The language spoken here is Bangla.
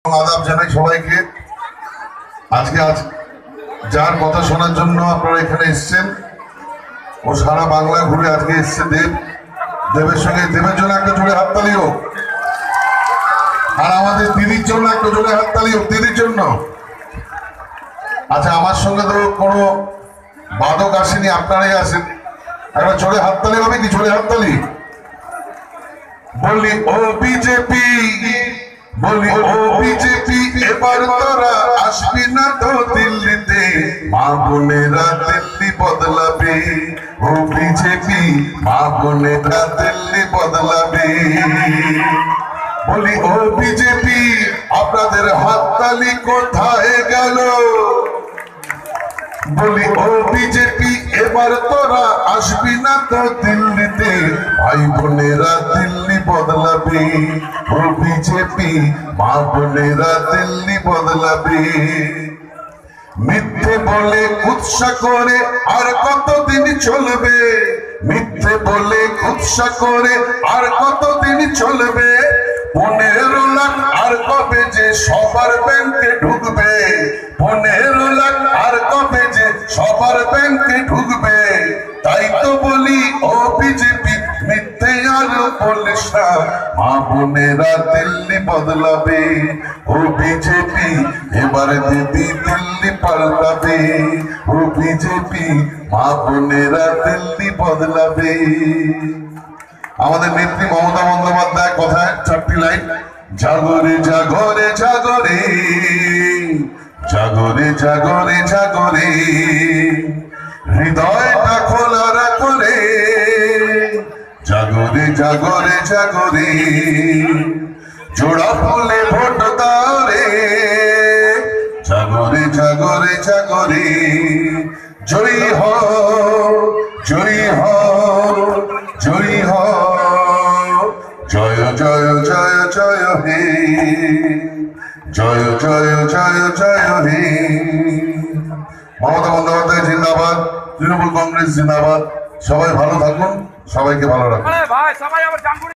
আদাব জানাই সবাইকে। আজকে যার কথা শোনার জন্য আপনারা এখানে এসেছেন, ও সারা বাংলা ঘুরে আজকে এসছে দেবের সঙ্গে। দেবের জন্য একটা জোরে হাততালি হোক, আর আমাদের দিদির জন্য একটা জোরে হাততালি হোক, দিদির জন্য। আচ্ছা, আমার সঙ্গে তো কোনো বাদক আসেনি, আপনারাই আসেন। একটা জোরে হাততালি হবে কি? জোরে হাততালি বললি ও বিজেপি, বলি ও বিজেপি, এবার তোরা আসবি না তো দিল্লিতে, মা বোনেরা দিল্লি বদলাবে। ও বিজেপি, মা বোনেরা দিল্লি বদলাবে। বলি ও বিজেপি, আপনাদের হাততালি কোথায় গেল? বলি ও বিজেপি, এবার তোরা আসবি না তো দিল্লিতে, ভাই বোনেরা দিল্লি বদলাবে। ও বিজেপি, মা বোনেরা দিল্লি বদলাবে। মিথ্যে বলে কুৎসা করে আর কতদিন চলবে? মিথ্যে বলে কুৎসা করে আর কতদিন চলবে? 15 লাখ আর কবে যে সবার ব্যাংকে ঢুকবে? 15 লাখ আর কবে যে সবার ব্যাংকে ঢুকবে? তাই তো বলি ও বিজেপি, মিথ্যে আর বলিস না, মা বোনেরা দিল্লি বদলাবে। ও বিজেপি, এবার দিদি দিল্লি পাল্টাবে। ও বিজেপি, মা বোনেরা দিল্লি বদলাবে। আমাদের নেত্রী মমতা বন্দ্যোপাধ্যায় কথায় 4টি লাইন: জাগরে জাগরে জাগরে, জাগরে জাগরে জাগরে, হৃদয়টা খোলা রাখরে, জাগরে জাগরে জাগরে, জোড়া ফুলে ভোট দাও রে, জাগরে জাগরে জাগরে, জয়ী হও জয়ী হও জয়ী হও, জয় জয় জয় জয় হে, জয় জয় জয় জয় হে। মমতা বন্দ্যোপাধ্যায় জিন্দাবাদ, তৃণমূল কংগ্রেস জিন্দাবাদ। সবাই ভালো থাকুন, সবাইকে ভালো রাখুন।